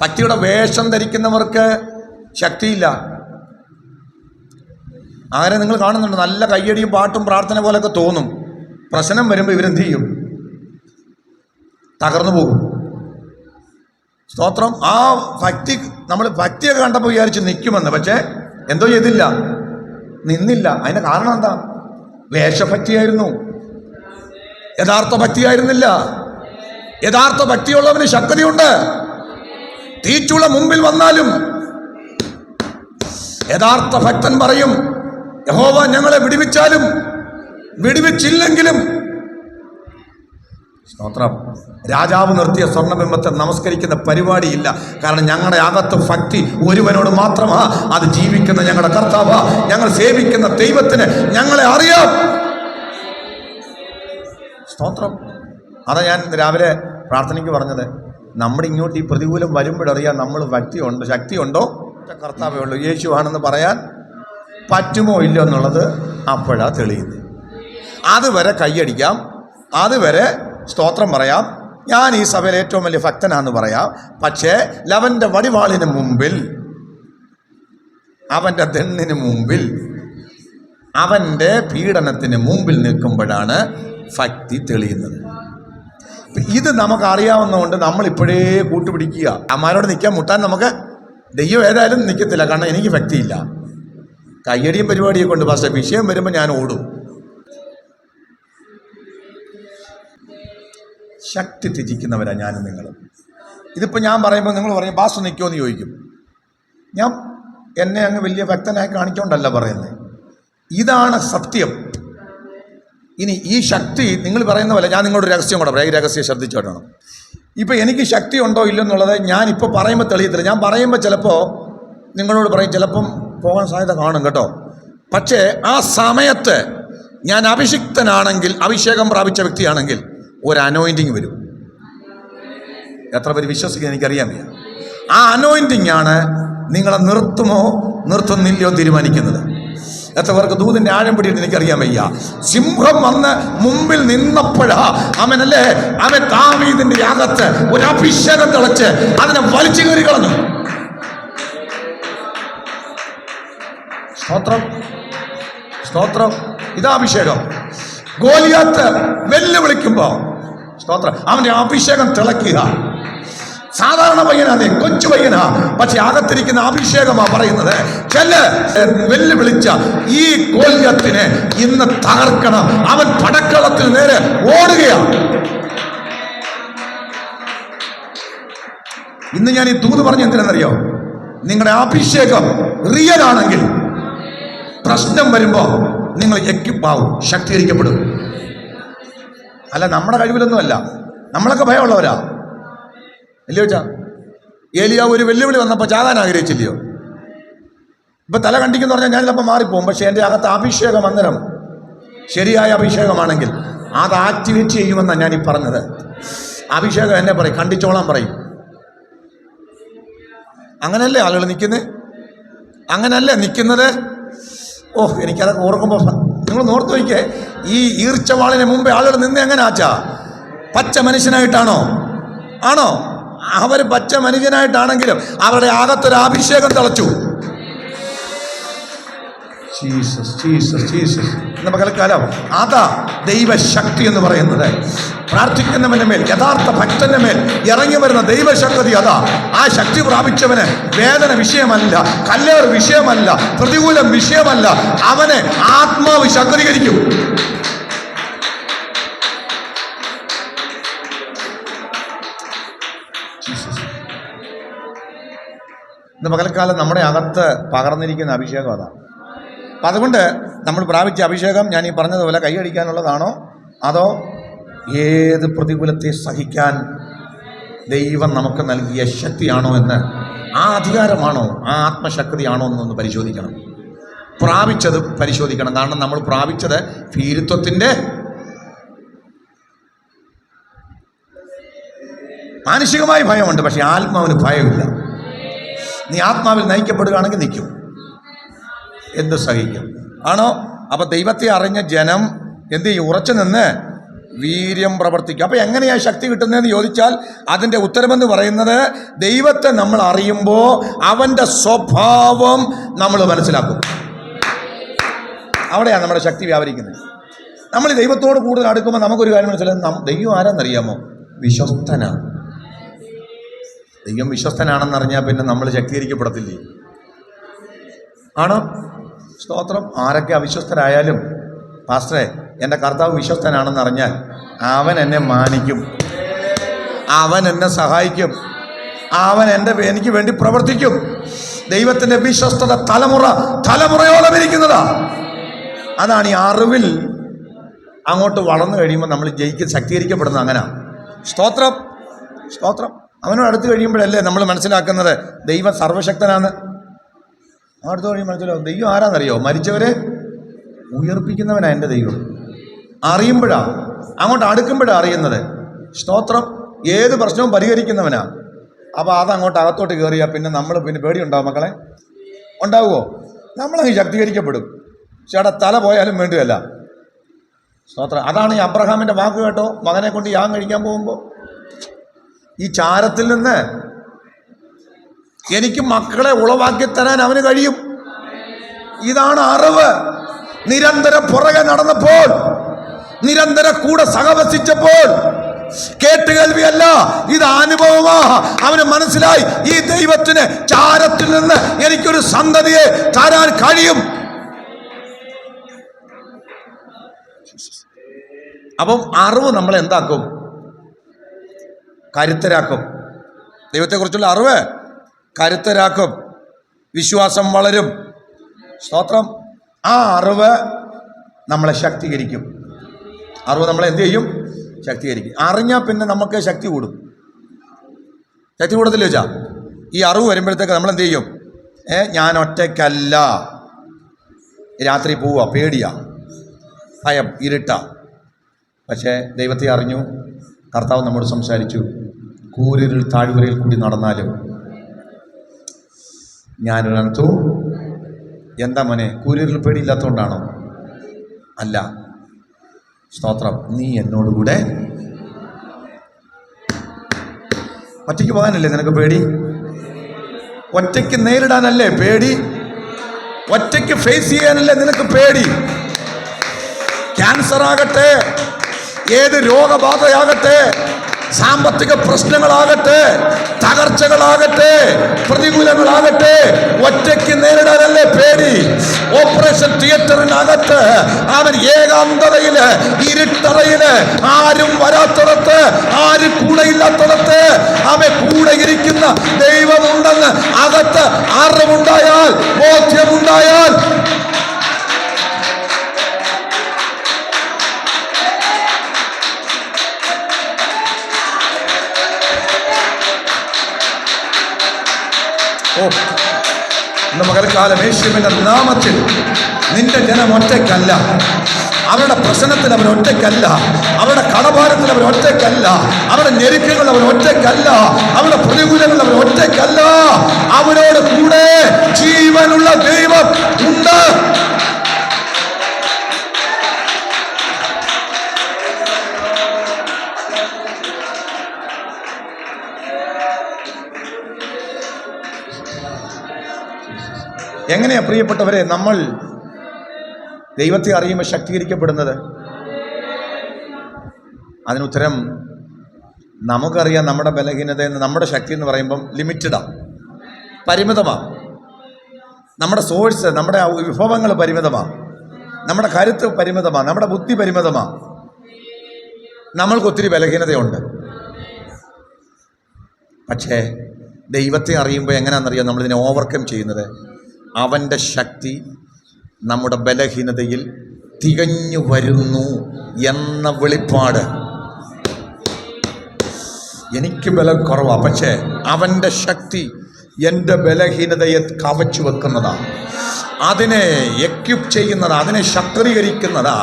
ഭക്തിയുടെ വേഷം ധരിക്കുന്നവർക്ക് ശക്തിയില്ല. അങ്ങനെ നിങ്ങൾ കാണുന്നുണ്ട്, നല്ല കയ്യടിയും പാട്ടും പ്രാർത്ഥന പോലൊക്കെ തോന്നും. പ്രശ്നം വരുമ്പോൾ ഇവരെന്ത് ചെയ്യും? തകർന്നു പോകും. സ്തോത്രം. ആ ഭക്തി, നമ്മൾ ഭക്തിയൊക്കെ കണ്ടപ്പോൾ വിചാരിച്ച് നിൽക്കുമെന്ന്, പക്ഷേ എന്തോ ചെയ്തില്ല, നിന്നില്ല. അതിൻ്റെ കാരണം എന്താ? വേഷഭക്തിയായിരുന്നു, യഥാർത്ഥ ഭക്തിയായിരുന്നില്ല. യഥാർത്ഥ ഭക്തിയുള്ളവന് ശക്തിയുണ്ട്. തീച്ചുള മുമ്പിൽ വന്നാലും യഥാർത്ഥ ഭക്തൻ പറയും, യഹോവ ഞങ്ങളെ വിടുവിച്ചാലും വിടുവിച്ചില്ലെങ്കിലും. സ്തോത്രം. രാജാവ് നിർത്തിയ സ്വർണ്ണബിംബത്തെ നമസ്കരിക്കുന്ന പരിപാടിയില്ല. കാരണം ഞങ്ങളുടെ അകത്ത് ഭക്തി ഒരുവനോട് മാത്രമാ. അത് ജീവിക്കുന്ന ഞങ്ങളുടെ കർത്താവാ. ഞങ്ങൾ സേവിക്കുന്ന ദൈവത്തിന് ഞങ്ങളെ അറിയാം. സ്തോത്രം. അതാ ഞാൻ രാവിലെ പ്രാർത്ഥനയ്ക്ക് പറഞ്ഞത്, നമ്മുടെ ഇങ്ങോട്ട് ഈ പ്രതികൂലം വരുമ്പോഴറിയാം നമ്മൾ ഭക്തിയുണ്ട്, ശക്തിയുണ്ടോ. കർത്താവേ ഉള്ളൂ, യേശുവാണെന്ന് പറയാൻ പറ്റുമോ ഇല്ലോ എന്നുള്ളത് അപ്പോഴാണ് തെളിയുന്നത്. അതുവരെ കൈയടിക്കാം, അതുവരെ സ്തോത്രം പറയാം, ഞാൻ ഈ സഭയിൽ ഏറ്റവും വലിയ ഭക്തനാന്ന് പറയാം. പക്ഷേ ലവൻ്റെ വടിവാളിന് മുമ്പിൽ, അവൻ്റെ ദണ്ണിന് മുമ്പിൽ, അവൻ്റെ പീഡനത്തിന് മുമ്പിൽ നിൽക്കുമ്പോഴാണ് ഭക്തി തെളിയുന്നത്. ഇത് നമുക്ക് അറിയാവുന്നതുകൊണ്ട് നമ്മളിപ്പോഴേ കൂട്ടുപിടിക്കുക. അമ്മാരോട് നിൽക്കാൻ മുട്ടാൻ നമുക്ക് ദൈവം ഏതായാലും നിൽക്കത്തില്ല. കാരണം എനിക്ക് ഭക്തിയില്ല. കയ്യടിയും പരിപാടിയെ കൊണ്ട് പക്ഷേ വിഷയം വരുമ്പോൾ ഞാൻ ഓടും. ശക്തി ത്യജിക്കുന്നവരാ ഞാനും നിങ്ങളും. ഇതിപ്പോൾ ഞാൻ പറയുമ്പോൾ നിങ്ങൾ പറയും പാസ്റ്റർ നിൽക്കുമോ എന്ന് ചോദിക്കും. ഞാൻ എന്നെ അങ്ങ് വലിയ ഭക്തനായി കാണിച്ചുകൊണ്ടല്ല പറയുന്നത്, ഇതാണ് സത്യം. ഇനി ഈ ശക്തി നിങ്ങൾ പറയുന്ന പോലെ ഞാൻ നിങ്ങളോട് രഹസ്യം കൂടെ പറയാം, ഈ രഹസ്യം ശ്രദ്ധിച്ചോട്ടണം. ഇപ്പം എനിക്ക് ശക്തി ഉണ്ടോ ഇല്ലെന്നുള്ളത് ഞാനിപ്പോൾ പറയുമ്പോൾ തെളിയത്തില്ല. ഞാൻ പറയുമ്പോൾ ചിലപ്പോൾ നിങ്ങളോട് പറയും, ചിലപ്പം പോകാൻ സാധ്യത കാണും കേട്ടോ. പക്ഷേ ആ സമയത്ത് ഞാൻ അഭിഷിക്തനാണെങ്കിൽ, അഭിഷേകം പ്രാപിച്ച വ്യക്തിയാണെങ്കിൽ ഒരു അനോയിൻറ്റിങ് വരും. എത്ര പേര് വിശ്വസിക്കുന്നത് എനിക്കറിയാൻ വയ്യ. ആ അനോയിൻറ്റിങ് ആണ് നിങ്ങളെ നിർത്തുമോ നിർത്തുന്നില്ലയോ തീരുമാനിക്കുന്നത്. എത്ര പേർക്ക് ദൂതിൻ്റെ ആഴം പിടിയിട്ട് എനിക്കറിയാൻ വയ്യ. സിംഹം വന്ന് മുമ്പിൽ നിന്നപ്പോഴാ അവനല്ലേ, അവൻ ദാവീദിന്റെ യാഗത്ത് ഒരു അഭിഷേകം തിളച്ച് അതിനെ വലിച്ചു കയറി കളഞ്ഞു. സ്തോത്രം, സ്തോത്രം. ഇതാ അഭിഷേകം. ഗോലിയാത്ത് വെല്ലുവിളിക്കുമ്പോ സ്തോത്രം, അവന്റെ അഭിഷേകം തിളക്കുക. സാധാരണ പയ്യനാ, നീ കൊച്ചു പയ്യനാ, പക്ഷെ അകത്തിരിക്കുന്ന അഭിഷേകമാ പറയുന്നത്. വെല്ലുവിളിച്ച ഈ ഗോലിയാത്തിനെ ഇന്ന് തകർക്കണം. അവൻ പടക്കളത്തിൽ നേരെ ഓടുകയാണ്. ഇന്ന് ഞാൻ ഈ ദൂത് പറഞ്ഞ എന്തിനെന്നറിയോ? നിങ്ങളുടെ അഭിഷേകം റിയൽ ആണെങ്കിൽ പ്രശ്നം വരുമ്പോ നിങ്ങൾ എക്യുപ്പാവും, ശക്തീകരിക്കപ്പെടും. അല്ല നമ്മുടെ കഴിവിലൊന്നുമല്ല, നമ്മളൊക്കെ ഭയമുള്ളവരാ അല്ലയോ വെച്ചാ. ഏലിയാവ് ഒരു വെല്ലുവിളി വന്നപ്പോൾ ചാകാൻ ആഗ്രഹിച്ചില്ലയോ? ഇപ്പൊ തല കണ്ടിക്കെന്ന് പറഞ്ഞാൽ ഞാൻ ചിലപ്പോൾ മാറിപ്പോകും. പക്ഷെ എൻ്റെ അകത്ത് അഭിഷേകം അന്നേരം ശരിയായ അഭിഷേകമാണെങ്കിൽ അത് ആക്ടിവേറ്റ് ചെയ്യുമെന്നാണ് ഞാൻ ഈ പറഞ്ഞത്. അഭിഷേകം എന്നെ പറയും, കണ്ടിച്ചോളാൻ പറയും. അങ്ങനല്ലേ ആളുകൾ നിൽക്കുന്നത്? അങ്ങനല്ലേ നിൽക്കുന്നത്? ഓ, എനിക്കതൊക്കെ ഓർക്കുമ്പോൾ നിങ്ങൾ ഓർത്ത് വയ്ക്കേ. ഈ ഈർച്ചവാളിന് മുമ്പേ ആളുകൾ നിന്ന് എങ്ങനെ ആച്ചാ? പച്ച മനുഷ്യനായിട്ടാണോ? ആണോ? അവർ പച്ച മനുഷ്യനായിട്ടാണെങ്കിലും അവരുടെ അകത്തൊരു അഭിഷേകം തിളച്ചു. ജീസസ് ജീസസ് ജീസസ് എന്ന പകൽക്കാലം അതാ ദൈവശക്തി എന്ന് പറയുന്നത്. പ്രാർത്ഥിക്കുന്നവന്റെ മേൽ, യഥാർത്ഥ ഭക്തന്റെ മേൽ ഇറങ്ങി വരുന്ന ദൈവശക്തി അതാ. ആ ശക്തി പ്രാപിച്ചവന് വേദന വിഷയമല്ല, കല്ലേർ വിഷയമല്ല, പ്രതികൂലം വിഷയമല്ല. അവനെ ആത്മാവ് ശക്തീകരിക്കും. ഇന്ന് പകൽക്കാലം നമ്മുടെ അകത്ത് പകർന്നിരിക്കുന്ന അഭിഷേകം അതാണ്. അപ്പം അതുകൊണ്ട് നമ്മൾ പ്രാപിച്ച അഭിഷേകം ഞാൻ ഈ പറഞ്ഞതുപോലെ കൈയടിക്കാനുള്ളതാണോ, അതോ ഏത് പ്രതികൂലത്തെ സഹിക്കാൻ ദൈവം നമുക്ക് നൽകിയ ശക്തിയാണോ എന്ന്, ആ അധികാരമാണോ, ആ ആത്മശക്തിയാണോ എന്നൊന്ന് പരിശോധിക്കണം. പ്രാപിച്ചത് പരിശോധിക്കണം. കാരണം നമ്മൾ പ്രാപിച്ചത് ഭീരുത്വത്തിൻ്റെ, മാനസികമായ ഭയമുണ്ട്, പക്ഷെ ആത്മാവിന് ഭയമില്ല. നീ ആത്മാവിൽ നയിക്കപ്പെടുകയാണെങ്കിൽ നിൽക്കും, എന്ത് സഹിക്കും. ആണോ? അപ്പൊ ദൈവത്തെ അറിഞ്ഞ ജനം എന്ത് ചെയ്യും? ഉറച്ചു നിന്ന് വീര്യം പ്രവർത്തിക്കും. അപ്പൊ എങ്ങനെയാ ശക്തി കിട്ടുന്നതെന്ന് ചോദിച്ചാൽ അതിൻ്റെ ഉത്തരമെന്ന് പറയുന്നത്, ദൈവത്തെ നമ്മൾ അറിയുമ്പോൾ അവൻ്റെ സ്വഭാവം നമ്മൾ മനസ്സിലാക്കും. അവിടെയാണ് നമ്മുടെ ശക്തി വ്യാപരിക്കുന്നത്. നമ്മൾ ദൈവത്തോട് കൂടുതൽ അടുക്കുമ്പോൾ നമുക്കൊരു കാര്യം മനസ്സിലാകും, ദൈവം ആരാന്നറിയാമോ? വിശ്വസ്തനാണ്. ദൈവം വിശ്വസ്തനാണെന്നറിഞ്ഞാൽ പിന്നെ നമ്മൾ ശക്തീകരിക്കപ്പെടത്തില്ലേ? ആണോ? സ്തോത്രം. ആരൊക്കെ അവിശ്വസ്തരായാലും പാസ്റ്ററെ എൻ്റെ കർത്താവ് വിശ്വസ്തനാണെന്നറിഞ്ഞാൽ അവൻ എന്നെ മാനിക്കും, അവൻ എന്നെ സഹായിക്കും, അവൻ എനിക്ക് വേണ്ടി പ്രവർത്തിക്കും. ദൈവത്തിൻ്റെ വിശ്വസ്തത തലമുറയോളം ഇരിക്കുന്നതാ. അതാണ് ഈ അറിവിൽ അങ്ങോട്ട് വളർന്നു കഴിയുമ്പോൾ നമ്മൾ ശക്തീകരിക്കപ്പെടുന്നത്. അങ്ങനെ സ്തോത്രം, സ്തോത്രം. അവനോട് അടുത്ത് കഴിയുമ്പോഴല്ലേ നമ്മൾ മനസ്സിലാക്കുന്നത് ദൈവം സർവശക്തനാണ്. അടുത്ത് കഴിയുമ്പോൾ മനസ്സിലാവും ദൈവം ആരാന്നറിയോ? മരിച്ചവരെ ഉയർപ്പിക്കുന്നവനാ എൻ്റെ ദൈവം. അറിയുമ്പോഴാ, അങ്ങോട്ട് അടുക്കുമ്പോഴാണ് അറിയുന്നത്. സ്തോത്രം. ഏത് പ്രശ്നവും പരിഹരിക്കുന്നവനാ. അപ്പോൾ അതങ്ങോട്ട് അകത്തോട്ട് കയറിയാൽ പിന്നെ നമ്മൾ പേടിയുണ്ടാവും. മക്കളെ ഉണ്ടാവുമോ? നമ്മളങ്ങ് ശക്തീകരിക്കപ്പെടും. ചേട്ടാ തല പോയാലും വേണ്ടിയല്ല. സ്തോത്രം. അതാണ് ഈ അബ്രഹാമിൻ്റെ വാക്ക് കേട്ടോ. മകനെ കൊണ്ട് യാഗം കഴിക്കാൻ പോകുമ്പോൾ ഈ ചാരത്തിൽ നിന്ന് എനിക്ക് മക്കളെ ഉളവാക്കി തരാൻ അവന് കഴിയും. ഇതാണ് അറിവ്. നിരന്തരം പുറകെ നടന്നപ്പോൾ, നിരന്തരം കൂടെ സഹവസിച്ചപ്പോൾ കേട്ടുകേൾവിയല്ല, ഇത് അനുഭവമാ. അവന് മനസ്സിലായി ഈ ദൈവത്തിന് ചാരത്തിൽ നിന്ന് എനിക്കൊരു സന്തതിയെ തരാൻ കഴിയും. അപ്പം അറിവ് നമ്മളെ എന്താക്കും? കരുത്തരാക്കും. ദൈവത്തെക്കുറിച്ചുള്ള അറിവ് കരുത്തരാക്കും, വിശ്വാസം വളരും. സ്തോത്രം. ആ അറിവ് നമ്മളെ ശക്തീകരിക്കും. അറിവ് നമ്മളെ എന്ത് ചെയ്യും? ശക്തീകരിക്കും. അറിഞ്ഞാൽ പിന്നെ നമുക്ക് ശക്തി കൂടും. ശക്തി കൂടത്തില്ല വെച്ചാൽ ഈ അറിവ് വരുമ്പോഴത്തേക്ക് നമ്മൾ എന്ത് ചെയ്യും? ഞാൻ ഒറ്റയ്ക്കല്ല. രാത്രി പോവുക, പേടിയാ, ഭയം, ഇരുട്ട. പക്ഷേ ദൈവത്തെ അറിഞ്ഞു, കർത്താവ് നമ്മോട് സംസാരിച്ചു. കൂരിരുൾ താഴ്വരയിൽ കൂടി നടന്നാലും ഞാനൊരർത്തു. എന്താ മോനെ, കൂരിരുൾ പേടിയില്ലാത്തതുകൊണ്ടാണോ? അല്ല. സ്തോത്രം. നീ എന്നോടുകൂടെ. ഒറ്റയ്ക്ക് പോകാനല്ലേ നിനക്ക് പേടി? ഒറ്റയ്ക്ക് നേരിടാനല്ലേ പേടി? ഒറ്റയ്ക്ക് ഫേസ് ചെയ്യാനല്ലേ നിനക്ക് പേടി? ക്യാൻസർ ആകട്ടെ, ഏത് രോഗബാധയാകട്ടെ, സാമ്പത്തിക പ്രശ്നങ്ങളാകട്ടെ, തകർച്ചകളാകട്ടെ, പ്രതികൂലങ്ങളാകട്ടെ, ഒറ്റയ്ക്ക് നേരിടാനല്ലേ പേടി? ഓപ്പറേഷൻ തിയേറ്ററിനകത്ത് അവൻ ഏകാന്തതയില്, ഇരുട്ടറയില്, ആരും വരാത്തിടത്ത്, ആരും കൂടെ ഇല്ലാത്തിടത്ത് അവൻ കൂടെ ഇരിക്കുന്ന ദൈവമുണ്ടെന്ന് അകത്ത് അറിവുണ്ടായാൽ, ബോധ്യമുണ്ടായാൽ, ഇന്ന് പകൽക്കാലം യേശുവിന്റെ നാമത്തിൽ നിന്റെ ജനം ഒറ്റയ്ക്കല്ല. അവരുടെ പ്രശ്നത്തിൽ അവർ ഒറ്റയ്ക്കല്ല, അവരുടെ കടഭാരത്തിൽ അവർ ഒറ്റയ്ക്കല്ല, അവരുടെ ഞെരുക്കങ്ങൾ അവർ ഒറ്റയ്ക്കല്ല, അവരുടെ പ്രതികൂലങ്ങൾ അവർ ഒറ്റയ്ക്കല്ല. അവരോട് കൂടെ ജീവനുള്ള ദൈവം ഉണ്ട്. എങ്ങനെയാ പ്രിയപ്പെട്ടവരെ നമ്മൾ ദൈവത്തെ അറിയുമ്പോൾ ശക്തീകരിക്കപ്പെടുന്നത്? അതിനുത്തരം നമുക്കറിയാം. നമ്മുടെ ബലഹീനത എന്ന്, നമ്മുടെ ശക്തി എന്ന് പറയുമ്പം ലിമിറ്റഡാണ്, പരിമിതമാണ്. നമ്മുടെ സോഴ്സ്, നമ്മുടെ വിഭവങ്ങൾ പരിമിതമാണ്, നമ്മുടെ കരുത്ത് പരിമിതമാണ്, നമ്മുടെ ബുദ്ധി പരിമിതമാണ്. നമ്മൾക്കൊത്തിരി ബലഹീനതയുണ്ട്. പക്ഷേ ദൈവത്തെ അറിയുമ്പോൾ എങ്ങനെയാണെന്നറിയാം നമ്മളിതിനെ ഓവർകം ചെയ്യുന്നത്? അവൻ്റെ ശക്തി നമ്മുടെ ബലഹീനതയിൽ തികഞ്ഞു വരുന്നു എന്ന വെളിപ്പാട്. എനിക്ക് ബലം കുറവാണ്, പക്ഷേ അവൻ്റെ ശക്തി എൻ്റെ ബലഹീനതയെ കവച്ചു വെക്കുന്നതാണ്, അതിനെ എക്യുപ്പ് ചെയ്യുന്നതാ, അതിനെ ശക്തീകരിക്കുന്നതാ.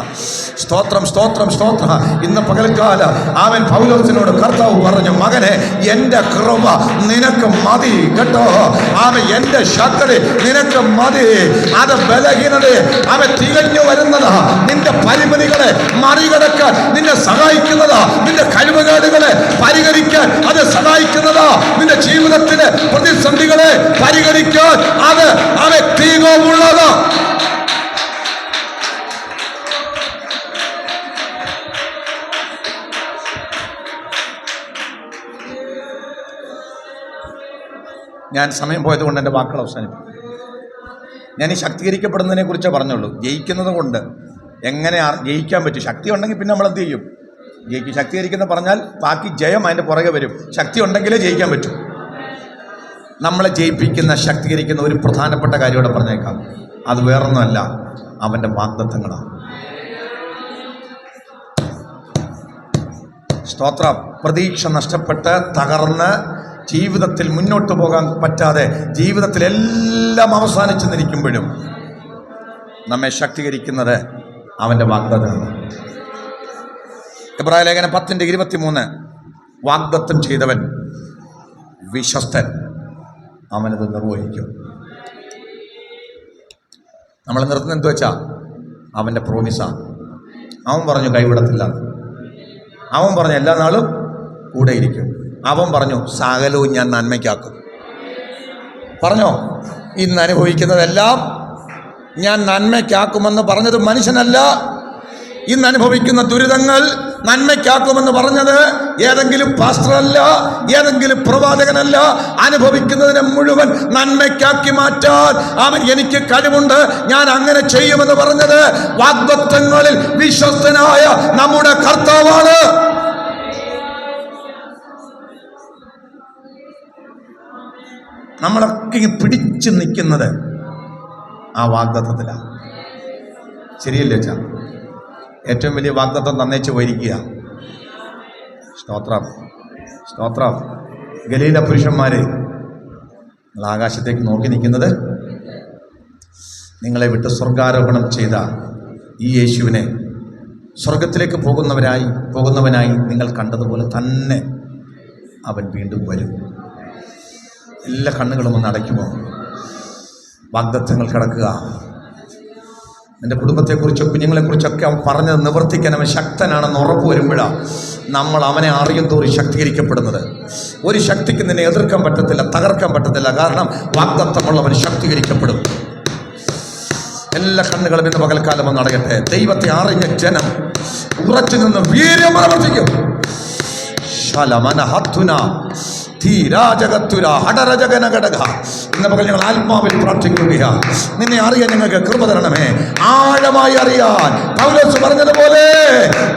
സ്തോത്രം, സ്തോത്രം, സ്തോത്രം. ഇന്ന് പകൽക്കാല അവൻ പൗലോസിനോട് കർത്താവ് പറഞ്ഞു, മകനെ എൻ്റെ കൃപ നിനക്ക് മതി കേട്ടോ. അവൻ എൻ്റെ ശക്തി നിനക്ക് മതി. അത് ബലഹീനതയെ അവൻ തികഞ്ഞു വരുന്നതാ, നിന്റെ പരിമിതികളെ മറികടക്കാൻ നിന്നെ സഹായിക്കുന്നതാ, നിന്റെ കഴിവുകേടുകളെ പരിഹരിക്കാൻ അത് സഹായിക്കുന്നതാ, നിന്റെ ജീവിതത്തിലെ പ്രതിസന്ധികളെ പരിഹരിക്കാൻ അത് അവൻ തീകോമുള്ള. ഞാൻ സമയം പോയത് കൊണ്ട് എൻ്റെ വാക്കുകൾ അവസാനിപ്പിക്കും. ഞാൻ ഈ ശക്തീകരിക്കപ്പെടുന്നതിനെ കുറിച്ചേ പറഞ്ഞുള്ളൂ. ജയിക്കുന്നത് കൊണ്ട് എങ്ങനെ ജയിക്കാൻ പറ്റും? ശക്തി ഉണ്ടെങ്കിൽ പിന്നെ നമ്മൾ എന്ത് ചെയ്യും? ജയിക്കും. ശക്തീകരിക്കുന്ന പറഞ്ഞാൽ ബാക്കി ജയം അതിൻ്റെ പുറകെ വരും. ശക്തി ഉണ്ടെങ്കിലേ ജയിക്കാൻ പറ്റും. നമ്മളെ ജയിപ്പിക്കുന്ന, ശക്തീകരിക്കുന്ന ഒരു പ്രധാനപ്പെട്ട കാര്യം ഇവിടെ പറഞ്ഞേക്കാം. അത് വേറൊന്നുമല്ല, അവൻ്റെ വാഗ്ദത്തങ്ങളാണ്. സ്തോത്രം. പ്രതീക്ഷ നഷ്ടപ്പെട്ട് തകർന്ന് ജീവിതത്തിൽ മുന്നോട്ട് പോകാൻ പറ്റാതെ ജീവിതത്തിലെല്ലാം അവസാനിച്ചു നിൽക്കുമ്പോഴും നമ്മെ ശക്തീകരിക്കുന്നത് അവൻ്റെ വാഗ്ദത്തങ്ങളാണ്. എബ്രായ ലേഖനം 10:23 വാഗ്ദത്തം ചെയ്തവൻ വിശ്വസ്തൻ, അവനത് നിർവഹിക്കും. നമ്മൾ നിർത്തുന്നത് എന്ത് വെച്ചാൽ അവൻ്റെ പ്രോമിസാണ്. അവൻ പറഞ്ഞു കൈവിടത്തില്ല, അവൻ പറഞ്ഞു എല്ലാ നാളും കൂടെ ഇരിക്കും, അവൻ പറഞ്ഞു സകലവും ഞാൻ നന്മയ്ക്കാക്കും. പറഞ്ഞോ, ഇന്ന് അനുഭവിക്കുന്നതെല്ലാം ഞാൻ നന്മയ്ക്കാക്കുമെന്ന് പറഞ്ഞത് മനുഷ്യനല്ല. ഇന്ന് അനുഭവിക്കുന്ന ദുരിതങ്ങൾ നന്മയ്ക്കാക്കുമെന്ന് പറഞ്ഞത് ഏതെങ്കിലും പാസ്റ്ററല്ല, ഏതെങ്കിലും പ്രവാചകനല്ല. അനുഭവിക്കുന്നതിനെ മുഴുവൻ നന്മയ്ക്കാക്കി മാറ്റാൻ അവൻ എനിക്ക് കഴിവുണ്ട്, ഞാൻ അങ്ങനെ ചെയ്യുമെന്ന് പറഞ്ഞത് വാഗ്ദത്തങ്ങളിൽ വിശ്വസ്തനായ നമ്മുടെ കർത്താവാണ്. നമ്മളൊക്കെ ഇങ്ങനെ പിടിച്ചു നിൽക്കുന്നത് ആ വാഗ്ദത്തത്തിലാണ്. ശരിയല്ലേ അച്ഛാ? ഏറ്റവും വലിയ വാഗ്ദത്തം തന്നേച്ച് പോയിരിക്കുക. സ്തോത്രം, സ്തോത്രം. ഗലീല പുരുഷന്മാരെ, നിങ്ങൾ ആകാശത്തേക്ക് നോക്കി നിൽക്കുന്നത് നിങ്ങളെ വിട്ട് സ്വർഗാരോഹണം ചെയ്ത ഈ യേശുവിനെ സ്വർഗത്തിലേക്ക് പോകുന്നവനായി നിങ്ങൾ കണ്ടതുപോലെ തന്നെ അവൻ വീണ്ടും വരും. എല്ലാ കണ്ണുകളും ഒന്ന് അടയ്ക്കുമോ? വാഗ്ദത്തങ്ങൾ കിടക്കുക. നിന്റെ കുടുംബത്തെക്കുറിച്ചോ കുഞ്ഞുങ്ങളെക്കുറിച്ചൊക്കെ അവൻ പറഞ്ഞത് നിവർത്തിക്കാൻ അവൻ ശക്തനാണെന്ന് ഉറപ്പ് വരുമ്പോഴാണ് നമ്മൾ അവനെ അറിയും തോറും ശക്തീകരിക്കപ്പെടുന്നത്. ഒരു ശക്തിക്ക് നിന്നെ എതിർക്കാൻ പറ്റത്തില്ല, തകർക്കാൻ പറ്റത്തില്ല. കാരണം വാഗ്ദത്തമുള്ളവൻ ശക്തീകരിക്കപ്പെടും. എല്ലാ കണ്ണുകളും ഇന്ന് പകൽക്കാലം ഒന്ന് അടയട്ടെ. ദൈവത്തെ അറിഞ്ഞ ജനം ഉറച്ചു നിന്ന് വീര്യം പ്രവർത്തിക്കും. ഇന്ന് പകൽ ഞങ്ങൾ ആത്മാവിൽ പ്രാർത്ഥിക്കുകയാണ്. നിന്നെ അറിയാൻ ഞങ്ങൾക്ക് കൃപ തരണമേ, ആഴമായി അറിയാൻ. പൗലോസ് പറഞ്ഞതുപോലെ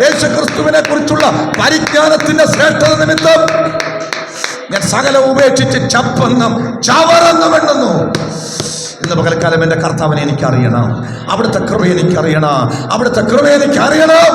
യേശുക്രിസ്തുവിനെ കുറിച്ചുള്ള പരിജ്ഞാനത്തിന്റെ ശ്രേഷ്ഠത നിമിത്തം ഞാൻ സകലം ഉപേക്ഷിച്ച് ചപ്പെന്നും ചവറെന്നും എണ്ണുന്നു. ഇന്ന് പകൽക്കാലം എൻ്റെ കർത്താവിനെ എനിക്കറിയണം, അവിടുത്തെ കൃപ എനിക്കറിയണം, അവിടുത്തെ കൃപ എനിക്കറിയണം.